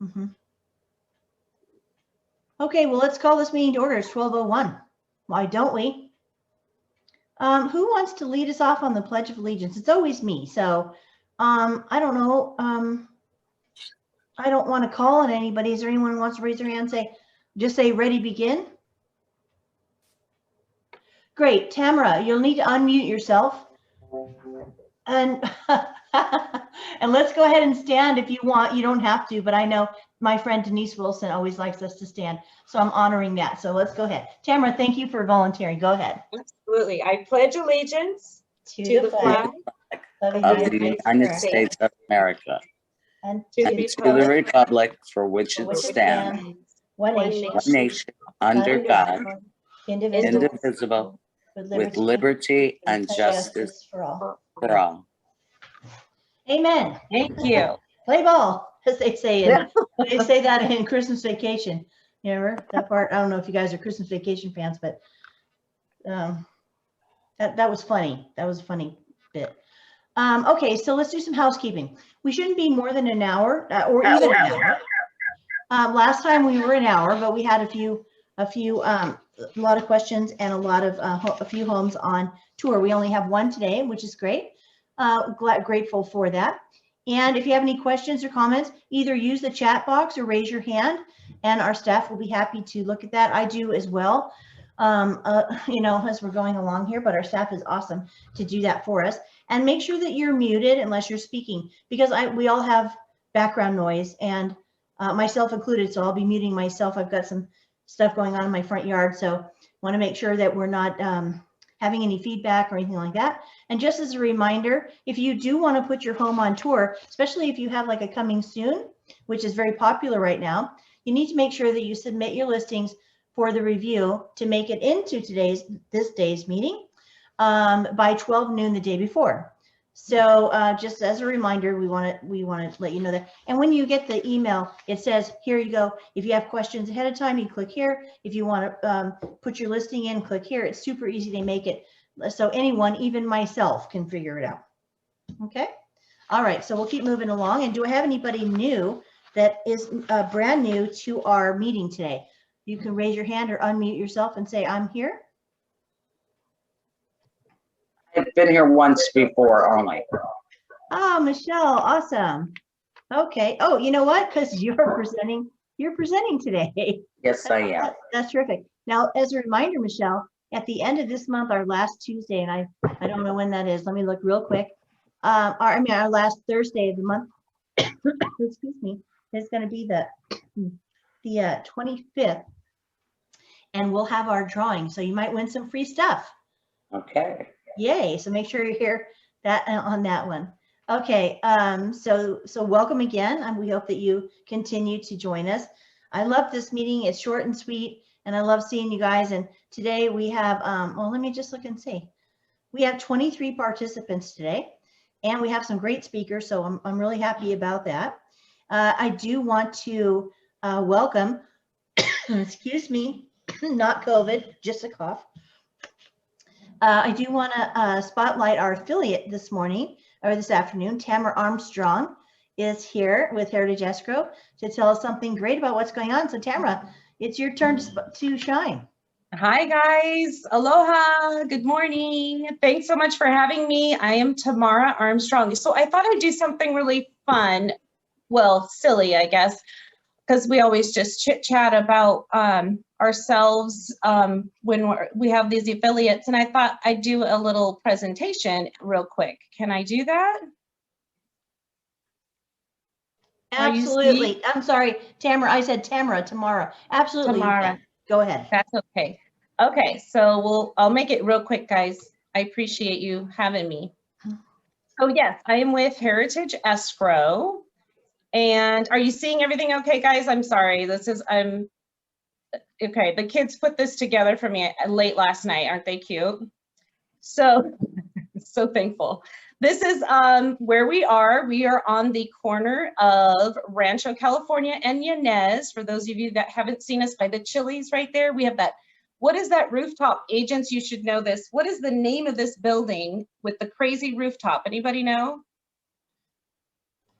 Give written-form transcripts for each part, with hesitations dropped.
Mm-hmm. Okay, well, let's call this meeting to order. It's 12:01. Why don't we? Who wants to lead us off on the Pledge of Allegiance? It's always me. So I don't know. I don't want to call on anybody. Is there anyone who wants to raise their hand and just say ready, begin? Great. Tamara, you'll need to unmute yourself. And and let's go ahead and stand if you want. You don't have to, but I know my friend Denise Wilson always likes us to stand. So I'm honoring that. So let's go ahead. Tamara, thank you for volunteering. Go ahead. Absolutely. I pledge allegiance to the flag of the United States of America and to the republic for which it stands, one nation, under God, indivisible, with liberty and justice for all. Amen. Thank you. Play ball, as they say. They say that in Christmas Vacation. You remember that part? I don't know if you guys are Christmas Vacation fans, but that was funny. That was a funny bit. Okay, so let's do some housekeeping. We shouldn't be more than an hour or even an hour. Last time we were an hour, but we had a lot of questions and a few homes on tour. We only have one today, which is great. Grateful for that. And if you have any questions or comments, either use the chat box or raise your hand, and our staff will be happy to look at that. I do as well, as we're going along here, but our staff is awesome to do that for us. And make sure that you're muted unless you're speaking, because we all have background noise, and myself included, so I'll be muting myself. I've got some stuff going on in my front yard, so want to make sure that we're not having any feedback or anything like that. And just as a reminder, if you do want to put your home on tour, especially if you have like a coming soon, which is very popular right now, you need to make sure that you submit your listings for the review to make it into this day's meeting by 12 noon the day before. So just as a reminder, we want to let you know that. And when you get the email, it says, here you go. If you have questions ahead of time, you click here. If you want to put your listing in, click here. It's super easy. They make it so anyone, even myself, can figure it out. Okay. All right. So we'll keep moving along. And do I have anybody new that is brand new to our meeting today? You can raise your hand or unmute yourself and say, I'm here. I've been here once before only. Oh, Michelle, awesome. Okay. Oh, you know what? Because you're presenting today. Yes, I am. That's terrific. Now, as a reminder, Michelle, at the end of this month, our last Tuesday, and I don't know when that is. Let me look real quick. Our last Thursday of the month, excuse me, is going to be the 25th, and we'll have our drawing. So you might win some free stuff. Okay. Yay. So make sure you hear that on that one. Okay. So welcome again. And we hope that you continue to join us. I love this meeting. It's short and sweet, and I love seeing you guys. And today we have, well, let me just look and see. We have 23 participants today, and we have some great speakers. So I'm really happy about that. I do want to welcome, excuse me, not COVID, just a cough. I do want to spotlight our affiliate this morning, or this afternoon. Tamara Armstrong is here with Heritage Escrow to tell us something great about what's going on. So Tamara, it's your turn to shine. Hi guys, aloha, good morning. Thanks so much for having me. I am Tamara Armstrong. So I thought I'd do something really fun, well, silly, I guess, because we always just chit chat about ourselves when we have these affiliates, and I thought I'd do a little presentation real quick. Can I do that? Absolutely. I'm sorry, Tamara. I said Tamara. Absolutely. Tamara. Go ahead. That's okay. Okay, so I'll make it real quick, guys. I appreciate you having me. So yes, I am with Heritage Escrow. And are you seeing everything okay, guys? I'm sorry. Okay, the kids put this together for me late last night. Aren't they cute? So, so thankful. This is where we are. We are on the corner of Rancho, California and Yanez. For those of you that haven't seen us by the Chili's right there, we have that. What is that rooftop? Agents, you should know this. What is the name of this building with the crazy rooftop? Anybody know?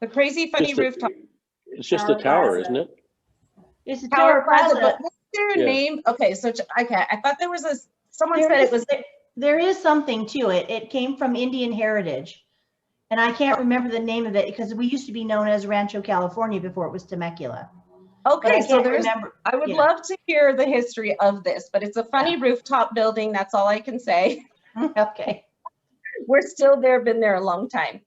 The crazy funny rooftop. It's just a tower, isn't it? It's a Tower Plaza, but Plaza. what's their Yeah. name? Okay, so okay, I thought there was someone There said is- it was. There is something to it. It came from Indian heritage. And I can't remember the name of it because we used to be known as Rancho California before it was Temecula. But Okay, I so can't there's. remember. I would yeah. love to hear the history of this, but it's a funny rooftop building. That's all I can say. Okay. We're still there, been there a long time.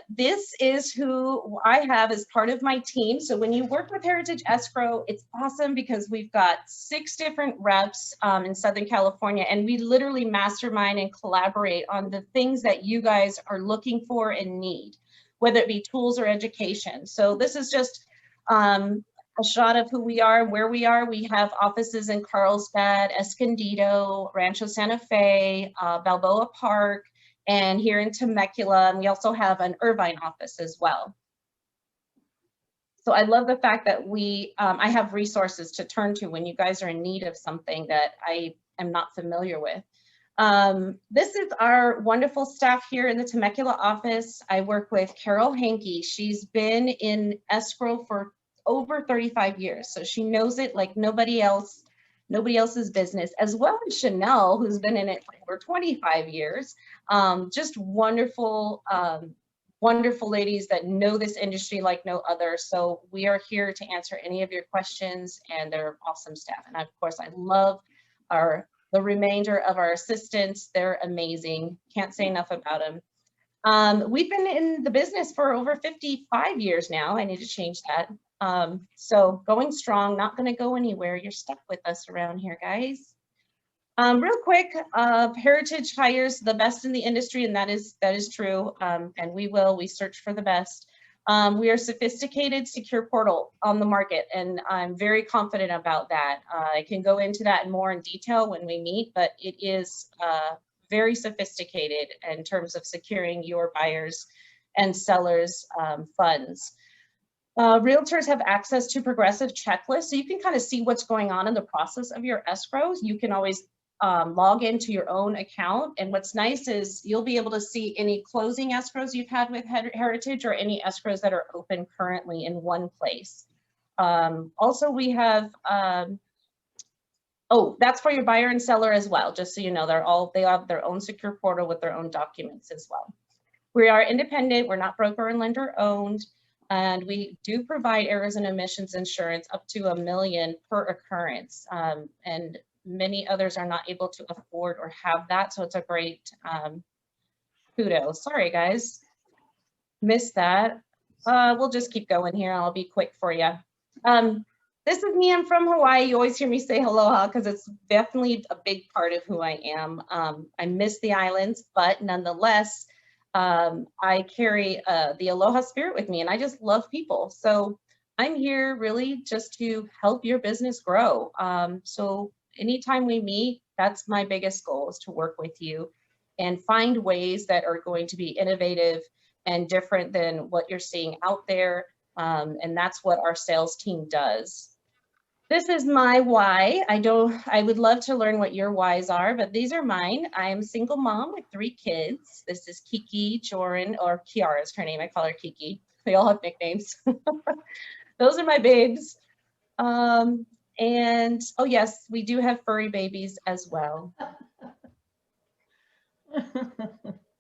This is who I have as part of my team. So when you work with Heritage Escrow, it's awesome because we've got 6 different reps in Southern California, and we literally mastermind and collaborate on the things that you guys are looking for and need, whether it be tools or education. So this is just a shot of who we are, where we are. We have offices in Carlsbad, Escondido, Rancho Santa Fe, Balboa Park, and here in Temecula, and we also have an Irvine office as well. So I love the fact that I have resources to turn to when you guys are in need of something that I am not familiar with. This is our wonderful staff here in the Temecula office. I work with Carol Hankey. She's been in escrow for over 35 years, so she knows it like nobody else's business, as well as Chanel, who's been in it for over 25 years. Just wonderful, wonderful ladies that know this industry like no other. So we are here to answer any of your questions, and they're awesome staff. And of course, I love the remainder of our assistants. They're amazing. Can't say enough about them. We've been in the business for over 55 years now. I need to change that. So going strong, not going to go anywhere. You're stuck with us around here, guys. Real quick, Heritage hires the best in the industry, and that is true. And we search for the best. We are sophisticated, secure portal on the market, and I'm very confident about that. I can go into that more in detail when we meet, but it is very sophisticated in terms of securing your buyers and sellers' funds. Realtors have access to progressive checklists, so you can kind of see what's going on in the process of your escrows. You can always log into your own account, and what's nice is you'll be able to see any closing escrows you've had with Heritage or any escrows that are open currently in one place. Also, we have that's for your buyer and seller as well, just so you know. They have their own secure portal with their own documents as well. We are independent, we're not broker and lender owned. And we do provide errors and omissions insurance up to $1 million per occurrence. And many others are not able to afford or have that. So it's a great kudos. Sorry, guys, missed that. We'll just keep going here. I'll be quick for you. This is me. I'm from Hawaii. You always hear me say aloha because it's definitely a big part of who I am. I miss the islands, but nonetheless, I carry the aloha spirit with me, and I just love people. So I'm here really just to help your business grow. So anytime we meet, that's my biggest goal, is to work with you and find ways that are going to be innovative and different than what you're seeing out there. And that's what our sales team does. This is my why. I would love to learn what your whys are, but these are mine. I am a single mom with 3 kids. This is Kiki, Joran, or Kiara is her name. I call her Kiki. They all have nicknames. Those are my babes. And oh yes, we do have furry babies as well.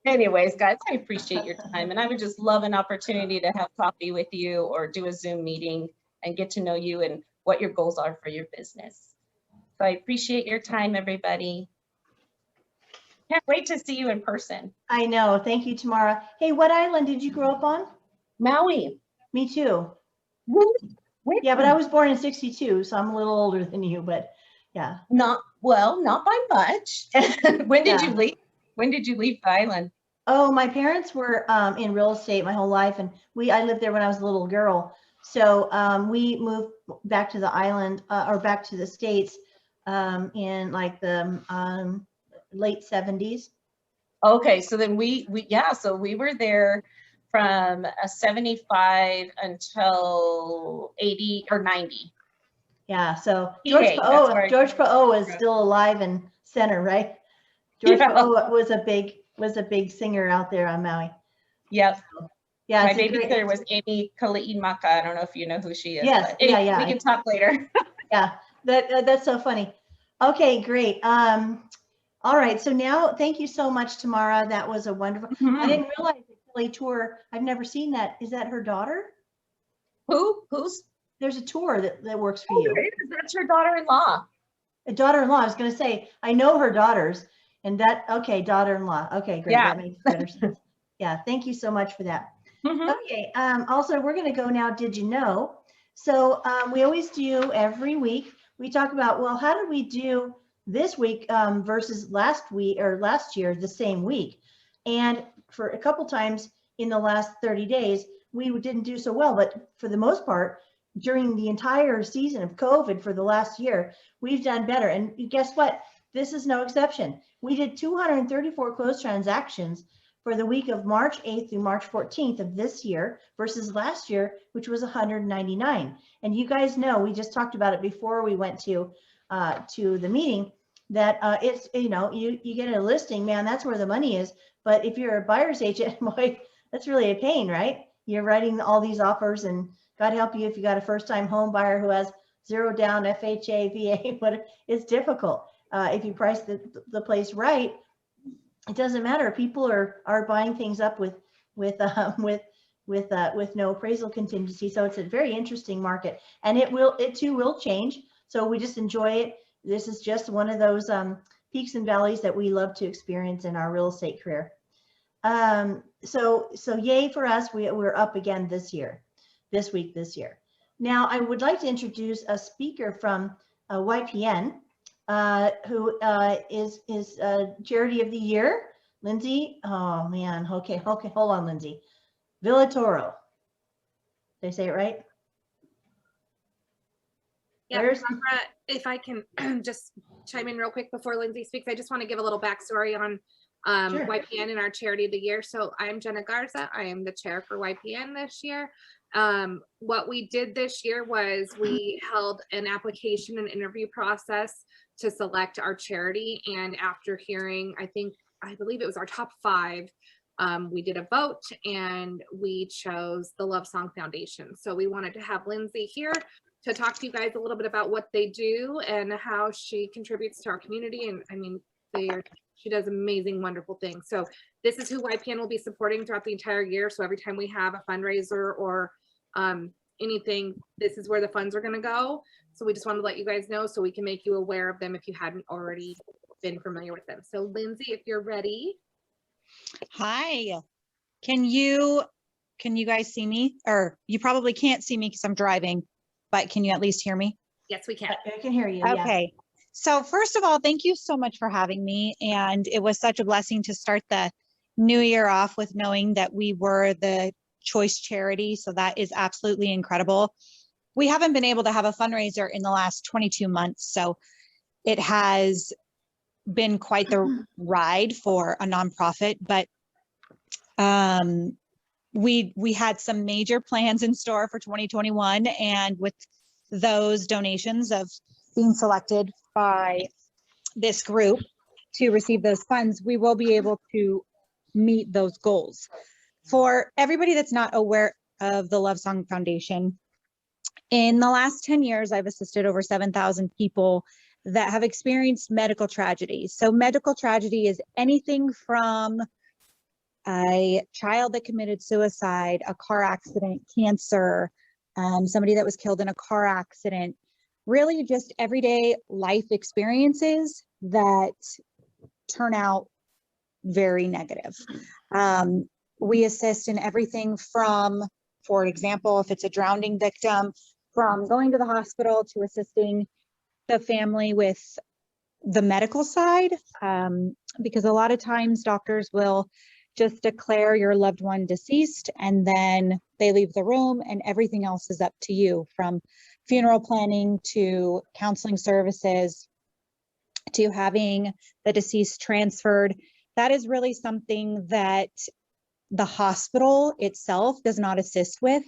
Anyways, guys, I appreciate your time, and I would just love an opportunity to have coffee with you or do a Zoom meeting and get to know you and what your goals are for your business. So I appreciate your time, everybody. Can't wait to see you in person. I know. Thank you, Tamara. Hey, what island did you grow up on? Maui. Me too. Really? Yeah, but I was born in 62, so I'm a little older than you, but yeah. Not by much. When did you leave? When did you leave the island? Oh, my parents were in real estate my whole life, and I lived there when I was a little girl. So we moved back to the island or back to the States in like the late 70s. Okay, so then we were there from 75 until 80 or 90. Yeah, so George Pa'o is still alive and center, right? George Pa'o was a big singer out there on Maui. Yep. Yeah, My it's a great, babysitter was Amy Kali'imaka. I don't know if you know who she is. Yes, But anyway, yeah. we can talk later. yeah, that's so funny. Okay, great. All right, so now, thank you so much, Tamara. That was a wonderful, I didn't realize the Philly tour, I've never seen that. Is that her daughter? Who's? There's a tour that works for Oh, you. there is. That's her daughter-in-law. A daughter-in-law, I was gonna say, I know her daughters, and that, okay, daughter-in-law. Okay, great, Yeah. that makes better sense. Yeah, thank you so much for that. Mhm. Okay, also, we're gonna go now, did you know? So we always do every week, we talk about, well, how did we do this week versus last week or last year, the same week? And for a couple times in the last 30 days, we didn't do so well, but for the most part, during the entire season of COVID for the last year, we've done better. And guess what? This is no exception. We did 234 closed transactions for the week of March 8th through March 14th of this year versus last year, which was 199. And you guys know, we just talked about it before we went to the meeting, that it's, you get a listing, man, that's where the money is. But if you're a buyer's agent, boy, that's really a pain, right? You're writing all these offers, and God help you if you got a first-time home buyer who has zero down, FHA, VA, but it's difficult. If you price the place right, it doesn't matter. People are buying things up with no appraisal contingency. So it's a very interesting market, and it too will change. So we just enjoy it. This is just one of those peaks and valleys that we love to experience in our real estate career. So yay for us. We're up again this week. Now I would like to introduce a speaker from YPN. Who is Charity of the Year, Lindsay. Oh man, okay, hold on, Lindsay. Villatoro. Did I say it right? Yeah, Barbara, if I can just chime in real quick before Lindsay speaks, I just want to give a little backstory on Sure. YPN and our Charity of the Year. So I'm Jenna Garza. I am the chair for YPN this year. What we did this year was we held an application and interview process to select our charity. And after hearing, I believe it was our top 5, we did a vote and we chose the Love Song Foundation. So we wanted to have Lindsay here to talk to you guys a little bit about what they do and how she contributes to our community. And I mean, she does amazing, wonderful things. So this is who YPN will be supporting throughout the entire year. So every time we have a fundraiser or anything, this is where the funds are going to go. So we just wanted to let you guys know so we can make you aware of them if you hadn't already been familiar with them. So Lindsay, if you're ready. Hi, can you guys see me? Or you probably can't see me because I'm driving, but can you at least hear me? Yes, we can. I can hear you. Yeah. Okay. So first of all, thank you so much for having me. And it was such a blessing to start the new year off with knowing that we were the choice charity. So that is absolutely incredible. We haven't been able to have a fundraiser in the last 22 months. So it has been quite the ride for a nonprofit, but we had some major plans in store for 2021, and with those donations of being selected by this group to receive those funds, we will be able to meet those goals. For everybody that's not aware of the Love Song Foundation, in the last 10 years, I've assisted over 7,000 people that have experienced medical tragedy. So medical tragedy is anything from a child that committed suicide, a car accident, cancer, somebody that was killed in a car accident, really just everyday life experiences that turn out very negative. We assist in everything from, for example, if it's a drowning victim, from going to the hospital to assisting the family with the medical side, because a lot of times doctors will just declare your loved one deceased and then they leave the room and everything else is up to you, from funeral planning to counseling services to having the deceased transferred. That is really something that the hospital itself does not assist with.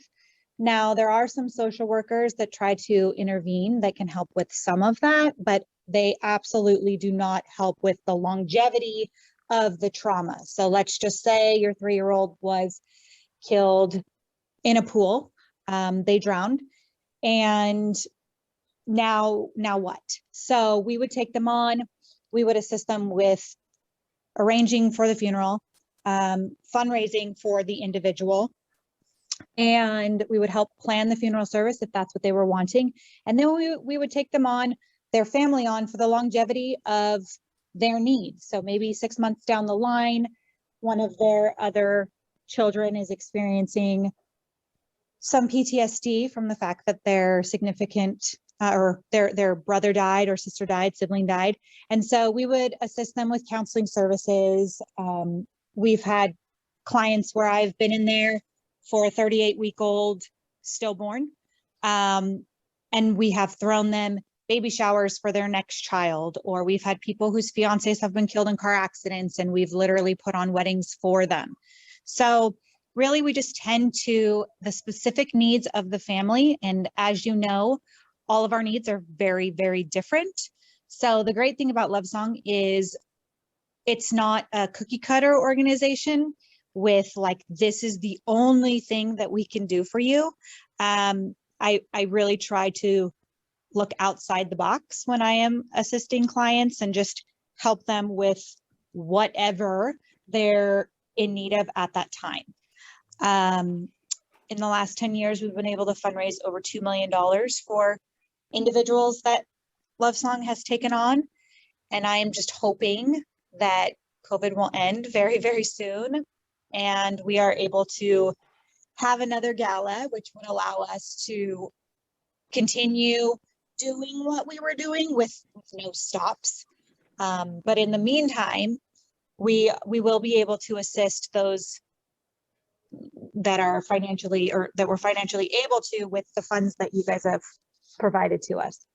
Now, there are some social workers that try to intervene that can help with some of that, but they absolutely do not help with the longevity of the trauma. So let's just say your 3-year-old was killed in a pool. They drowned. And now what? So we would take them on. We would assist them with arranging for the funeral, fundraising for the individual, and we would help plan the funeral service if that's what they were wanting. And then we would take them on, their family on, for the longevity of their needs. So maybe 6 months down the line, one of their other children is experiencing some PTSD from the fact that their significant or their brother died or sister died, sibling died. And so we would assist them with counseling services. We've had clients where I've been in there for a 38-week-old stillborn. And we have thrown them baby showers for their next child, or we've had people whose fiancés have been killed in car accidents and we've literally put on weddings for them. So really, we just tend to the specific needs of the family. And as you know, all of our needs are very, very different. So the great thing about Love Song is it's not a cookie cutter organization with like, this is the only thing that we can do for you. I really try to look outside the box when I am assisting clients and just help them with whatever they're in need of at that time. In the last 10 years, we've been able to fundraise over $2 million for individuals that Love Song has taken on. And I am just hoping that COVID will end very, very soon. And we are able to have another gala, which would allow us to continue doing what we were doing with no stops. But in the meantime, we will be able to assist those that are financially, or that we're financially able to, with the funds that you guys have provided to us.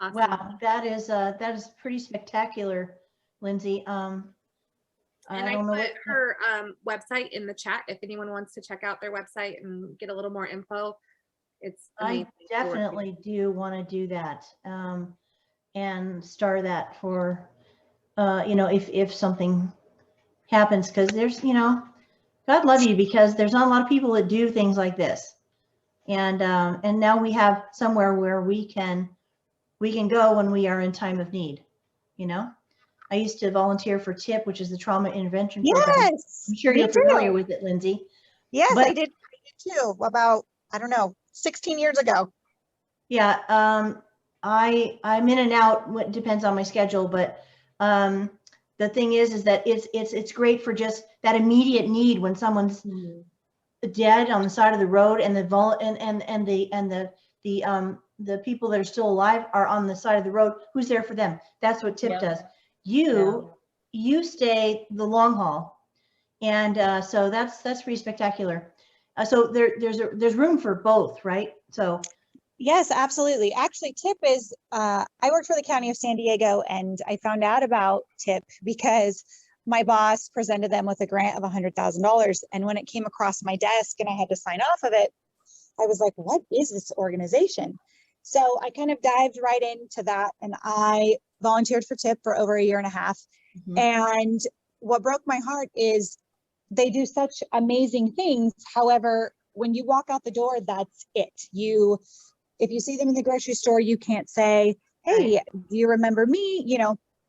Awesome. Wow, that is pretty spectacular, Lindsay. And I don't know put what her website in the chat if anyone wants to check out their website and get a little more info. It's amazing. I definitely do want to do that, and star that for, if something happens, because there's, God love you, because there's not a lot of people that do things like this, and now we have somewhere where we can go when we are in time of need. I used to volunteer for TIP, which is the Trauma Intervention Program. Yes, I'm sure you're familiar with it, Lindsay. Yes, But- I did too, about, I don't know, 16 years ago. Yeah, I'm in and out. It depends on my schedule, but the thing is that it's great for just that immediate need when someone's dead on the side of the road, and the people that are still alive are on the side of the road. Who's there for them? That's what TIP does. You stay the long haul, and so that's pretty spectacular. So there's room for both, right? So Yes, absolutely. Actually, TIP is, I worked for the County of San Diego, and I found out about TIP because my boss presented them with a grant of $100,000. And when it came across my desk and I had to sign off of it, I was like, what is this organization? So I kind of dived right into that, and I volunteered for TIP for over 1.5 years. Mhm. And what broke my heart is they do such amazing things. However, when you walk out the door, that's it. If you see them in the grocery store, you can't say, hey, do you remember me?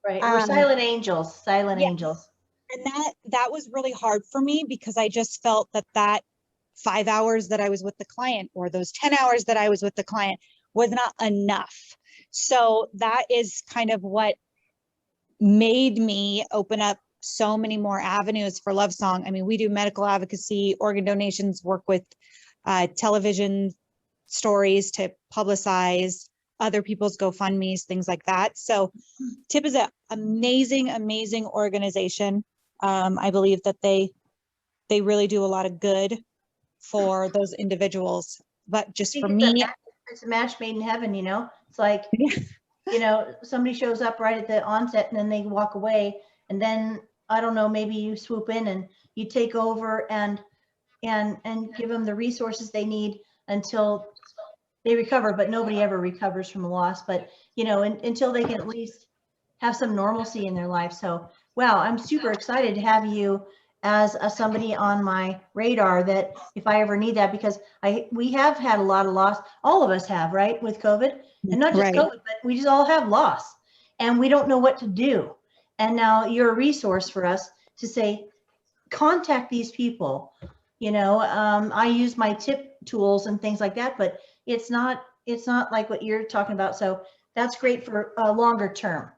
right, we're silent angels, yes. angels. And that was really hard for me, because I just felt that 5 hours that I was with the client, or those 10 hours that I was with the client, was not enough. So that is kind of what made me open up so many more avenues for Love Song. I mean, we do medical advocacy, organ donations, work with television stories to publicize other people's GoFundMes, things like that. So TIP is an amazing, amazing organization. I believe that they really do a lot of good for those individuals. But just for me, It's a match made in heaven, It's like, somebody shows up right at the onset and then they walk away, and then I don't know, maybe you swoop in and you take over and give them the resources they need until they recover. But nobody ever recovers from a loss, but until they can at least have some normalcy in their life. So Wow, I'm super excited to have you as somebody on my radar that if I ever need that, because we have had a lot of loss. All of us have, right, with COVID, and not just Right. COVID, but we just all have loss, and we don't know what to do. And now you're a resource for us to say, contact these people. I use my tip tools and things like that, but it's not like what you're talking about. So that's great for a longer term.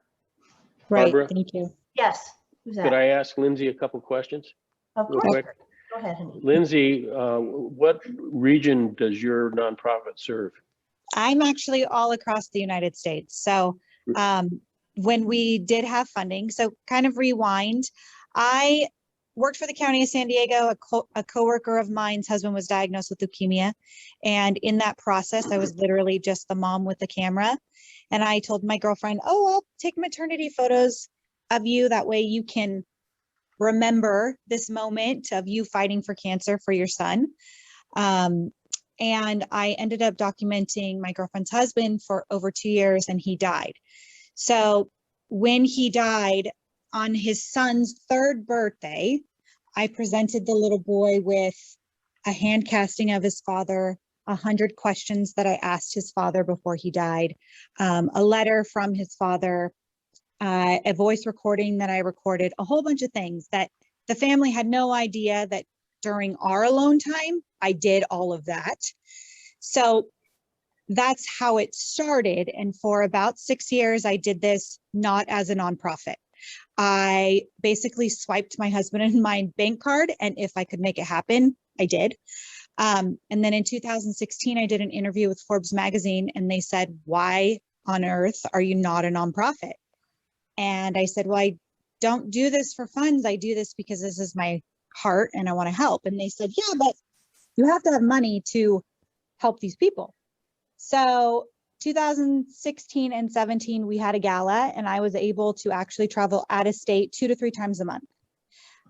Right. Barbara? Thank you. Yes. Who's Could that? I ask Lindsay a couple questions? Of real course. quick? Go ahead, honey. Lindsay, what region does your nonprofit serve? I'm actually all across the United States. So when we did have funding, so kind of rewind, I worked for the County of San Diego. A coworker of mine's husband was diagnosed with leukemia. And in that process, I was literally just the mom with the camera. And I told my girlfriend, oh, I'll take maternity photos of you. That way you can remember this moment of you fighting for cancer for your son. And I ended up documenting my girlfriend's husband for over 2 years, and he died. So when he died on his son's 3rd birthday, I presented the little boy with a hand casting of his father, 100 questions that I asked his father before he died, a letter from his father, a voice recording that I recorded, a whole bunch of things that the family had no idea that during our alone time, I did all of that. So that's how it started. And for about 6 years, I did this not as a nonprofit. I basically swiped my husband and my bank card, and if I could make it happen, I did. And then in 2016, I did an interview with Forbes magazine, and they said, why on earth are you not a nonprofit? And I said, well, I don't do this for funds. I do this because this is my heart and I want to help. And they said, yeah, but you have to have money to help these people. So 2016 and 17, we had a gala, and I was able to actually travel out of state 2 to 3 times a month.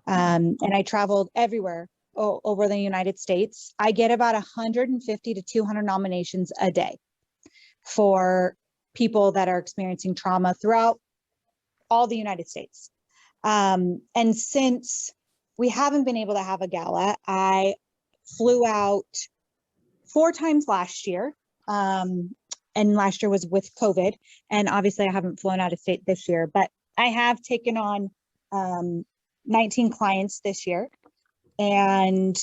And I traveled everywhere over the United States. I get about 150 to 200 nominations a day for people that are experiencing trauma throughout all the United States. And since we haven't been able to have a gala, I flew out 4 times last year. And last year was with COVID. And obviously I haven't flown out of state this year, but I have taken on 19 clients this year. And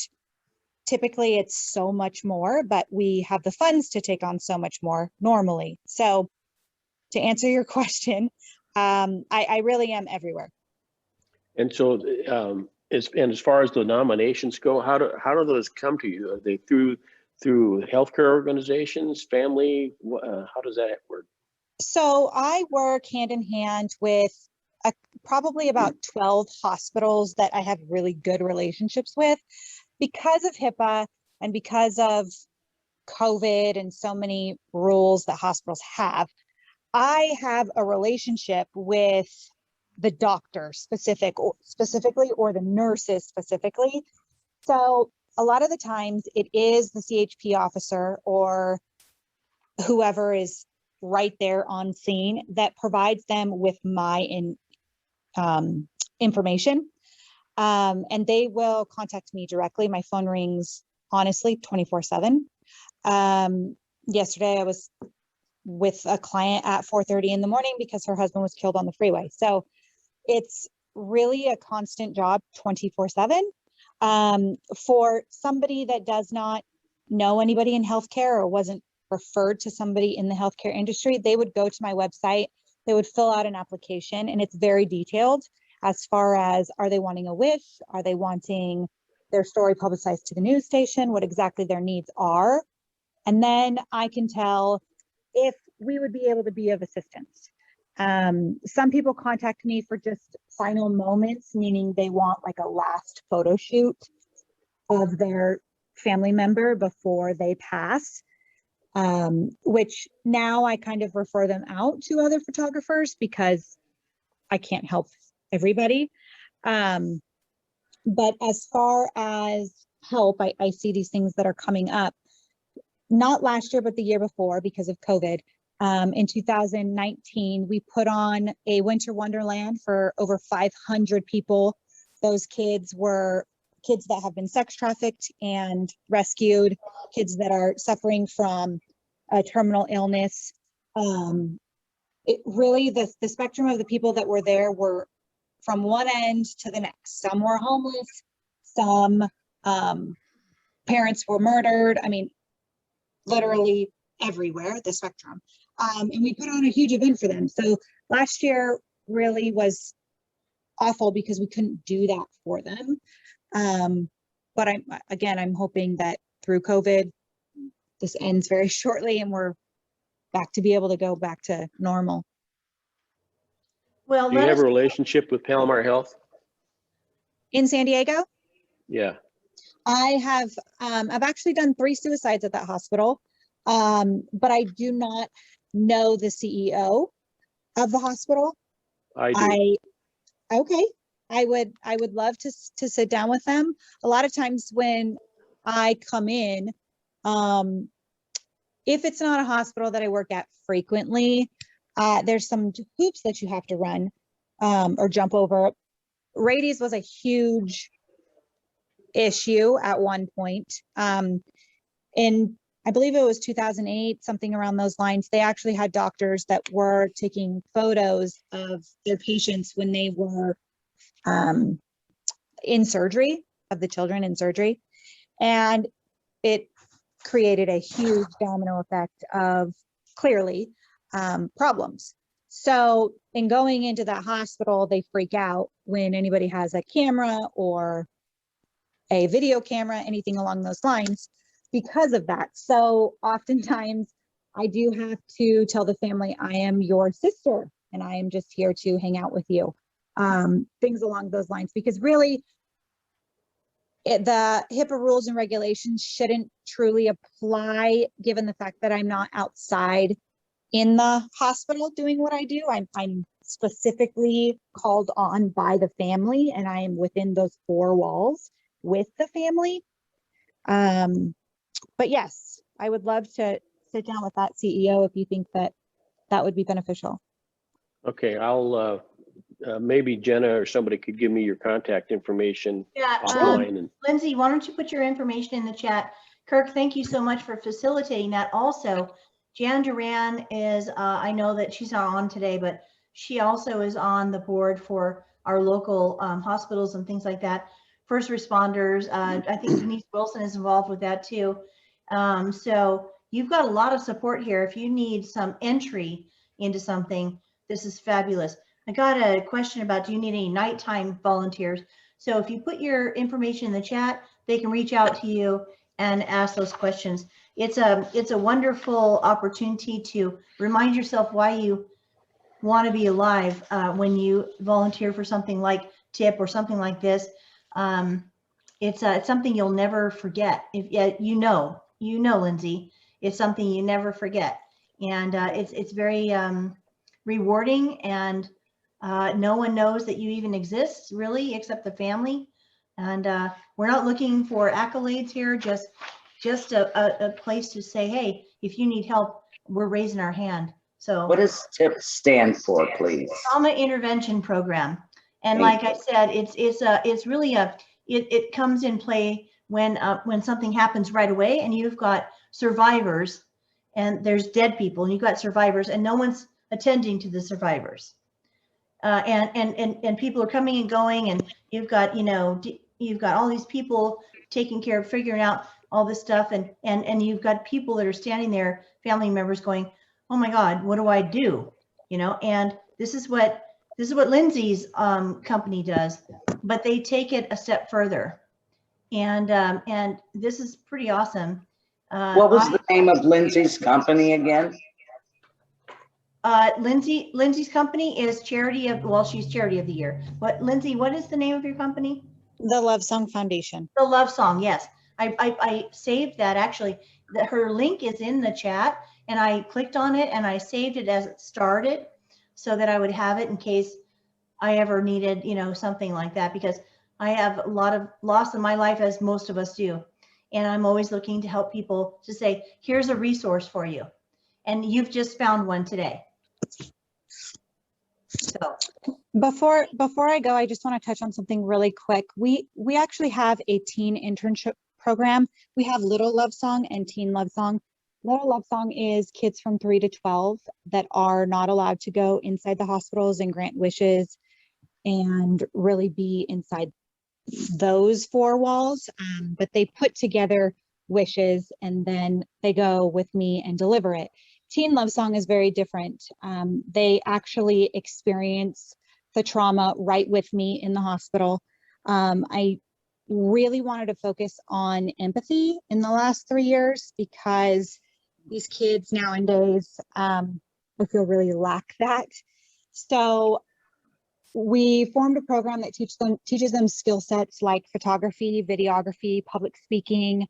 typically it's so much more, but we have the funds to take on so much more normally. So to answer your question, I really am everywhere. And so, as far as the nominations go, how do those come to you? Are they through healthcare organizations, family? How does that work? So I work hand in hand with probably about 12 hospitals that I have really good relationships with. Because of HIPAA and because of COVID and so many rules that hospitals have, I have a relationship with the doctor specifically, or the nurses specifically. So a lot of the times it is the CHP officer or whoever is right there on scene that provides them with my information. And they will contact me directly. My phone rings, honestly, 24/7. Yesterday I was with a client at 4:30 in the morning because her husband was killed on the freeway. So it's really a constant job 24/7. For somebody that does not know anybody in healthcare or wasn't referred to somebody in the healthcare industry, they would go to my website, they would fill out an application, and it's very detailed as far as, are they wanting a wish? Are they wanting their story publicized to the news station? What exactly their needs are? And then I can tell if we would be able to be of assistance. Some people contact me for just final moments, meaning they want like a last photo shoot of their family member before they pass, which now I kind of refer them out to other photographers because I can't help everybody. But as far as help, I see these things that are coming up, not last year, but the year before because of COVID. In 2019, we put on a winter wonderland for over 500 people. Those kids were kids that have been sex trafficked and rescued, kids that are suffering from a terminal illness. It really, the spectrum of the people that were there were from one end to the next. Some were homeless, some parents were murdered. I mean, literally everywhere, the spectrum. And we put on a huge event for them. So last year really was awful because we couldn't do that for them. But I'm hoping that through COVID, this ends very shortly and we're back to be able to go back to normal. Well, Do you have a relationship with Palomar Health? In San Diego, Yeah. I have, I've actually done 3 suicides at that hospital, but I do not know the CEO of the hospital. I do. Okay. I would love to sit down with them. A lot of times when I come in, if it's not a hospital that I work at frequently, there's some hoops that you have to run or jump over. Radies was a huge issue at one point. In, I believe it was 2008, something around those lines, they actually had doctors that were taking photos of their patients when they were in surgery, of the children in surgery. And it created a huge domino effect of clearly problems. So in going into that hospital, they freak out when anybody has a camera or a video camera, anything along those lines because of that. So oftentimes I do have to tell the family, I am your sister and I am just here to hang out with you. Things along those lines, because really the HIPAA rules and regulations shouldn't truly apply given the fact that I'm not outside in the hospital doing what I do. I'm specifically called on by the family and I am within those 4 walls with the family. But yes, I would love to sit down with that CEO if you think that that would be beneficial. Okay, I'll maybe Jenna or somebody could give me your contact information Yeah, offline. And Lindsay, why don't you put your information in the chat? Kirk, thank you so much for facilitating that. Also, Jan Duran is, I know that she's not on today, but she also is on the board for our local hospitals and things like that. First responders, I think Denise Wilson is involved with that too. So you've got a lot of support here. If you need some entry into something, this is fabulous. I got a question about, do you need any nighttime volunteers? So if you put your information in the chat, they can reach out to you and ask those questions. It's a wonderful opportunity to remind yourself why you want to be alive when you volunteer for something like TIP or something like this. It's something you'll never forget. If you know, Lindsay, it's something you never forget, and it's very rewarding, and no one knows that you even exist really except the family. And we're not looking for accolades here, just a place to say, hey, if you need help, we're raising our hand. So What does TIP stand for, please? Trauma Intervention Program. And like I said, it's really it comes in play when something happens right away and you've got survivors and there's dead people and you've got survivors and no one's attending to the survivors. And people are coming and going, and you've got, you've got all these people taking care of figuring out all this stuff, and you've got people that are standing there, family members going, oh my God, what do I do? And this is what Lindsay's company does, but they take it a step further, and this is pretty awesome. What was the name of Lindsay's company again? Lindsay's company is Charity of, well, she's Charity of the Year. But Lindsay, what is the name of your company? The Love Song Foundation. The Love Song, yes. I saved that actually. Her link is in the chat, and I clicked on it and I saved it as it started so that I would have it in case I ever needed, something like that, because I have a lot of loss in my life, as most of us do. And I'm always looking to help people to say, here's a resource for you. and you've just found one today. So, Before I go, I just want to touch on something really quick. We actually have a teen internship program. We have Little Love Song and Teen Love Song. Little Love Song is kids from 3 to 12 that are not allowed to go inside the hospitals and grant wishes and really be inside those four walls. But they put together wishes and then they go with me and deliver it. Teen Love Song is very different. They actually experience the trauma right with me in the hospital. I really wanted to focus on empathy in the last 3 years because these kids nowadays, I feel really lack that. So we formed a program that teaches them skill sets like photography, videography, public speaking,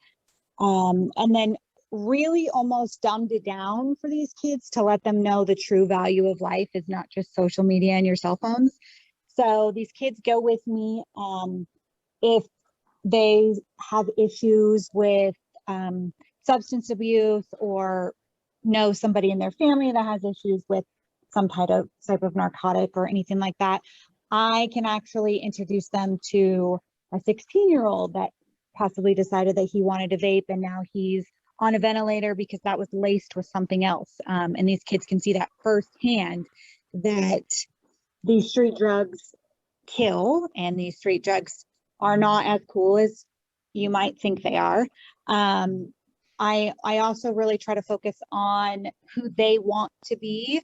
and then really almost dumbed it down for these kids to let them know the true value of life is not just social media and your cell phones. So these kids go with me if they have issues with substance abuse or know somebody in their family that has issues with some type of narcotic or anything like that. I can actually introduce them to a 16-year-old that possibly decided that he wanted to vape and now he's on a ventilator because that was laced with something else. And these kids can see that firsthand, that these street drugs kill and these street drugs are not as cool as you might think they are. I also really try to focus on who they want to be.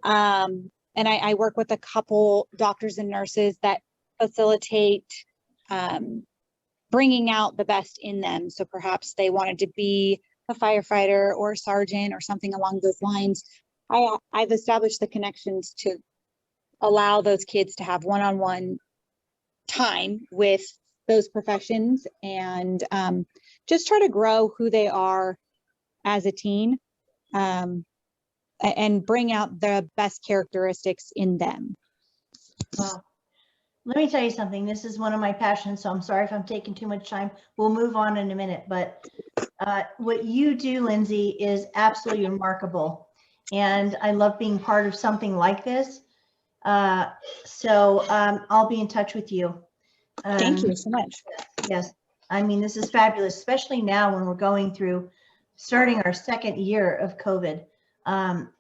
And I work with a couple doctors and nurses that facilitate bringing out the best in them. So perhaps they wanted to be a firefighter or a sergeant or something along those lines. I've established the connections to allow those kids to have one-on-one time with those professions and just try to grow who they are as a teen and bring out the best characteristics in them. well, let me tell you something. This is one of my passions, so I'm sorry if I'm taking too much time. We'll move on in a minute, but what you do, Lindsay, is absolutely remarkable. And I love being part of something like this. So I'll be in touch with you. Thank you so much. Yes, I mean, this is fabulous, especially now when we're going through, starting our second year of COVID.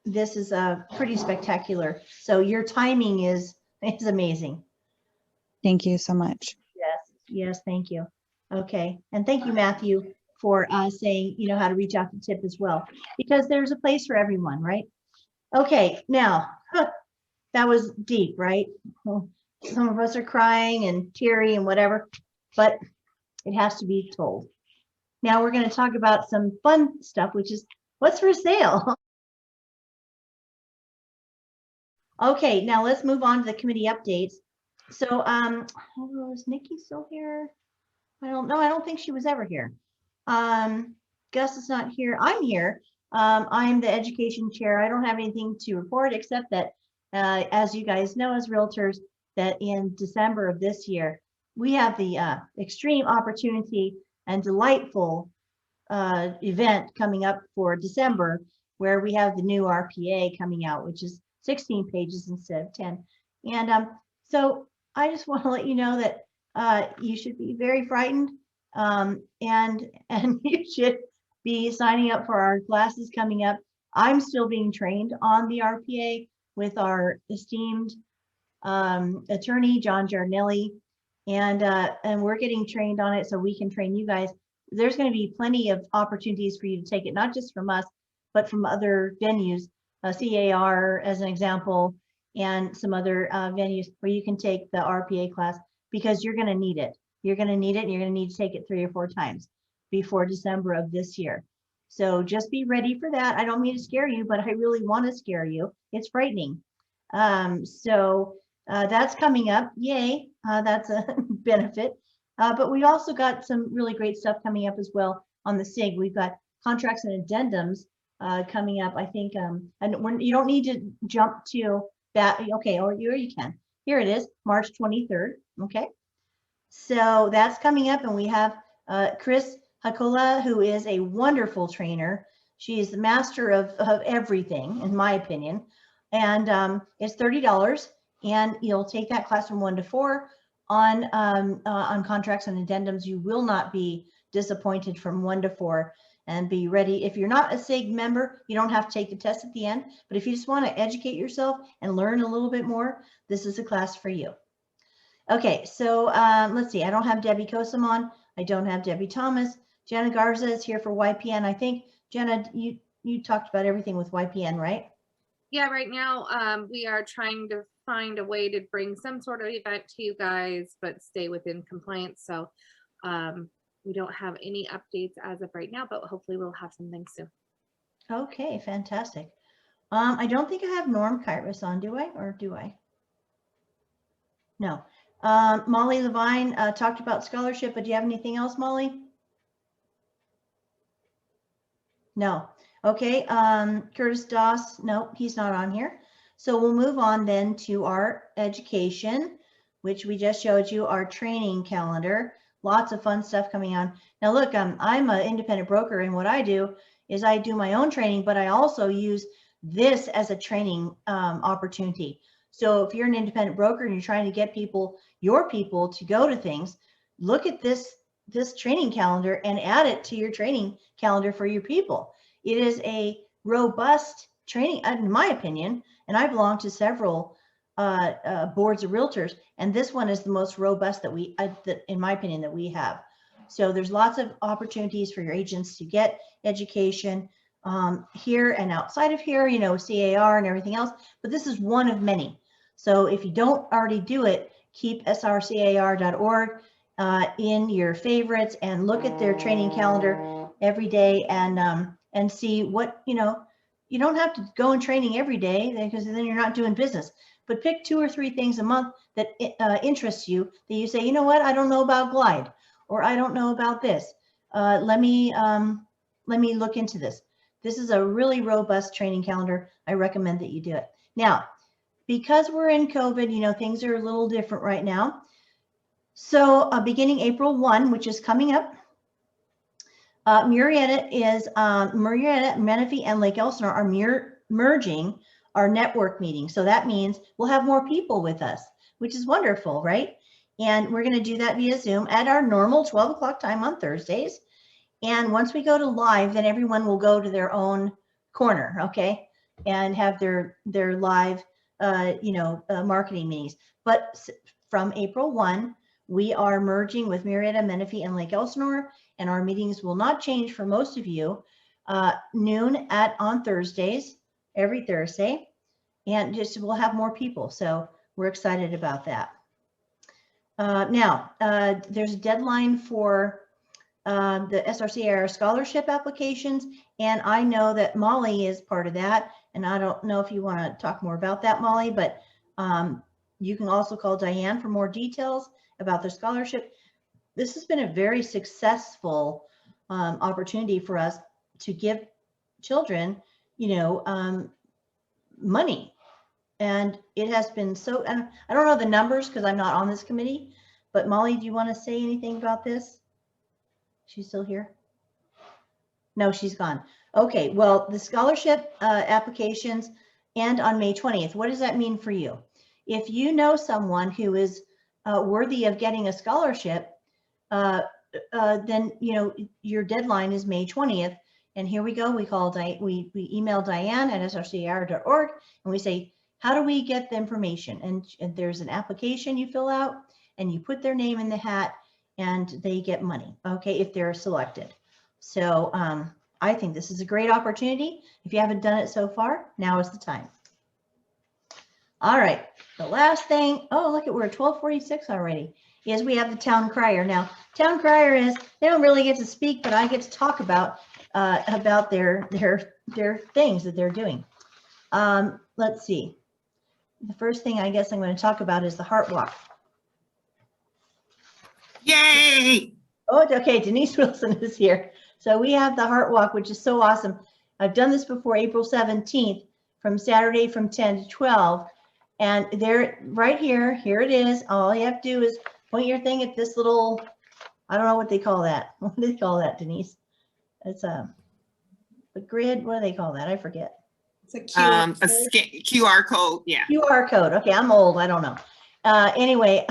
This is pretty spectacular. So your timing is amazing. Thank you so much. Yes, thank you. Okay, and thank you, Matthew, for saying, you know, how to reach out to Tip as well, because there's a place for everyone, right? Okay, now, that was deep, right? Well, some of us are crying and teary and whatever, but it has to be told. Now we're going to talk about some fun stuff, which is what's for sale. Okay, now let's move on to the committee updates. So, is Nikki still here? I don't know. I don't think she was ever here. Gus is not here. I'm here. I'm the education chair. I don't have anything to report except that, as you guys know, as realtors, that in December of this year, we have the extreme opportunity and delightful event coming up for December, where we have the new RPA coming out, which is 16 pages instead of 10. And so I just want to let you know that you should be very frightened, and you should be signing up for our classes coming up. I'm still being trained on the RPA with our esteemed attorney, John Giardinelli, and we're getting trained on it so we can train you guys. There's going to be plenty of opportunities for you to take it, not just from us, but from other venues, CAR as an example, and some other venues where you can take the RPA class, because you're going to need it. You're going to need it, and you're going to need to take it 3 or 4 times before December of this year. So just be ready for that. I don't mean to scare you, but I really want to scare you. It's frightening. So that's coming up. Yay. That's a benefit. But we also got some really great stuff coming up as well on the SIG. We've got contracts and addendums coming up, I think. And you don't need to jump to that. Okay, or you can. Here it is, March 23rd. Okay. So that's coming up, and we have Chris Hakola, who is a wonderful trainer. She is the master of everything, in my opinion. And it's $30, and you'll take that class from 1 to 4 on contracts and addendums. You will not be disappointed from 1 to 4, and be ready. If you're not a SIG member, you don't have to take the test at the end, but if you just want to educate yourself and learn a little bit more, this is a class for you. Okay, so let's see. I don't have Debbie Kosam on. I don't have Debbie Thomas. Jenna Garza is here for YPN. I think, Jenna, you talked about everything with YPN, right? Yeah, right now we are trying to find a way to bring some sort of event to you guys, but stay within compliance. So we don't have any updates as of right now, but hopefully we'll have something soon. Okay, fantastic. I don't think I have Norm Kairos on, do I? Or do I? No. Molly Levine talked about scholarship, but do you have anything else, Molly? No. Okay. Curtis Doss, no, he's not on here. So we'll move on then to our education, which we just showed you, our training calendar. Lots of fun stuff coming on. Now look, I'm an independent broker, and what I do is I do my own training, but I also use this as a training opportunity. So if you're an independent broker and you're trying to get your people to go to things, look at this training calendar and add it to your training calendar for your people. It is a robust training, in my opinion, and I belong to several boards of realtors, and this one is the most robust that in my opinion, that we have. So there's lots of opportunities for your agents to get education here and outside of here, you know, CAR and everything else, but this is one of many. So if you don't already do it, keep srcar.org in your favorites and look at their training calendar every day and see what, you know, you don't have to go in training every day because then you're not doing business, but pick 2 or 3 things a month that interests you, that you say, you know what, I don't know about Glide, or I don't know about this. Let me look into this. This is a really robust training calendar. I recommend that you do it. Now, because we're in COVID, you know, things are a little different right now. So beginning April 1, which is coming up, Murrieta, Menifee, and Lake Elsinore are merging our network meeting. So that means we'll have more people with us, which is wonderful, right? And we're going to do that via Zoom at our normal 12 o'clock time on Thursdays. And once we go to live, then everyone will go to their own corner, okay? And have their live, marketing meetings. But from April 1, we are merging with Murrieta, Menifee, and Lake Elsinore, and our meetings will not change for most of you. Noon on Thursdays, every Thursday, and just we'll have more people. So we're excited about that. Now, there's a deadline for the SRCAR scholarship applications, and I know that Molly is part of that, and I don't know if you want to talk more about that, Molly, but you can also call Diane for more details about the scholarship. This has been a very successful opportunity for us to give children, money, and it has been so, and I don't know the numbers because I'm not on this committee, but Molly, do you want to say anything about this? She's still here? No, she's gone. Okay, well, the scholarship applications end on May 20th. What does that mean for you? If you know someone who is worthy of getting a scholarship, then your deadline is May 20th. And here we go. We email Diane at srcar.org, and we say, how do we get the information? And there's an application you fill out, and you put their name in the hat, and they get money, okay, if they're selected. So I think this is a great opportunity. If you haven't done it so far, now is the time. All right, the last thing, oh, look at, we're at 12:46 already, is we have the town crier. Now, town crier is, they don't really get to speak, but I get to talk about their things that they're doing. Let's see. The first thing I guess I'm going to talk about is the Heart Walk. Yay! Oh, okay, Denise Wilson is here. So we have the Heart Walk, which is so awesome. I've done this before, April 17th, from Saturday from 10 to 12. And there, right here it is. All you have to do is point your thing at this little, I don't know what they call that. What do they call that, Denise? It's a grid, what do they call that? I forget. It's a QR code. Yeah. QR code. Okay, I'm old. I don't know. Anyway,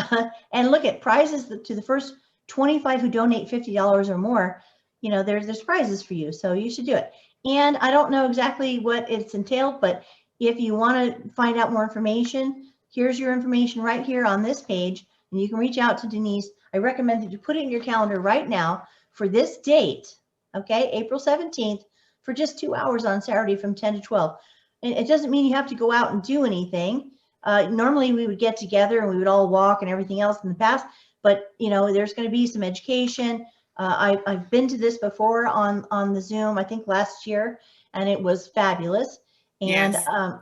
and look at prizes to the first 25 who donate $50 or more. You know, there's prizes for you, so you should do it. And I don't know exactly what it's entailed, but if you want to find out more information, here's your information right here on this page, and you can reach out to Denise. I recommend that you put it in your calendar right now for this date, okay, April 17th, for just 2 hours on Saturday from 10 to 12. And it doesn't mean you have to go out and do anything. Normally we would get together and we would all walk and everything else in the past, but you know, there's going to be some education. I've been to this before on the Zoom, I think last year, and it was fabulous. And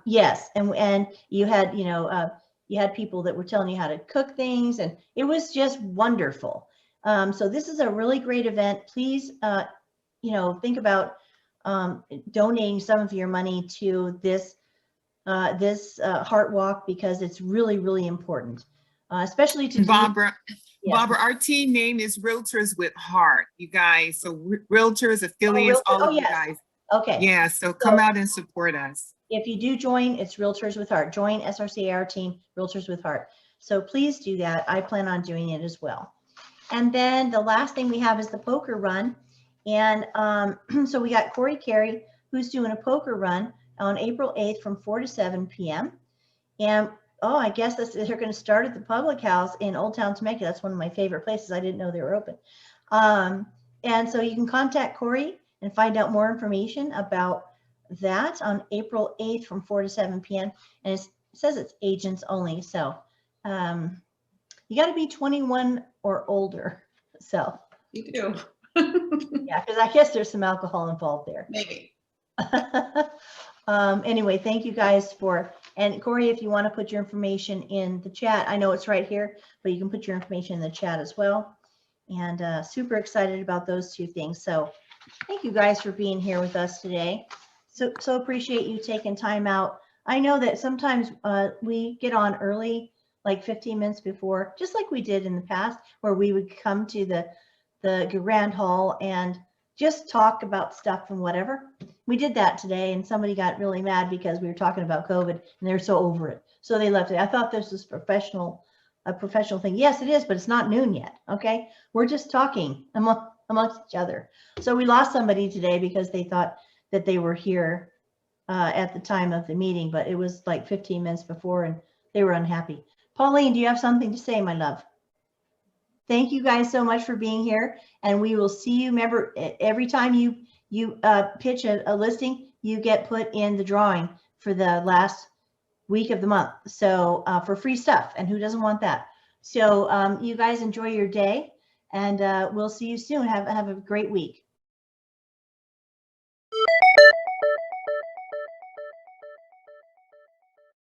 yes, and you had, you know, you had people that were telling you how to cook things, and it was just wonderful. So this is a really great event. Please, you know, think about donating some of your money to this Heart Walk, because it's really, really important, especially to Barbara. Yeah. Barbara, our team name is Realtors with Heart, you guys. So Realtors, affiliates, all of you guys. Okay. Yeah, so come out and support us. If you do join, it's Realtors with Heart. Join SRCAR team, Realtors with Heart. So please do that. I plan on doing it as well. And then the last thing we have is the poker run. And so we got Corey Carey, who's doing a poker run on April 8th from 4 to 7 p.m. And oh, I guess they're going to start at the Public House in Old Town Temecula. That's one of my favorite places. I didn't know they were open. And so you can contact Corey and find out more information about that on April 8th from 4 to 7 p.m. And it says it's agents only. So you got to be 21 or older. So You do. yeah, because I guess there's some alcohol involved there. Maybe. Anyway, thank you guys and Corey, if you want to put your information in the chat, I know it's right here, but you can put your information in the chat as well. And super excited about those two things. So thank you guys for being here with us today. So appreciate you taking time out. I know that sometimes we get on early, like 15 minutes before, just like we did in the past, where we would come to the Grand Hall and just talk about stuff and whatever. We did that today, and somebody got really mad because we were talking about COVID and they're so over it. So they left it. I thought this was a professional thing. Yes, it is, but it's not noon yet. Okay. We're just talking amongst each other. So we lost somebody today because they thought that they were here at the time of the meeting, but it was like 15 minutes before and they were unhappy. Pauline, do you have something to say, my love? Thank you guys so much for being here, and we will see you. Remember, every time you pitch a listing, you get put in the drawing for the last week of the month. So for free stuff, and who doesn't want that? So you guys enjoy your day, and we'll see you soon. Have a great week.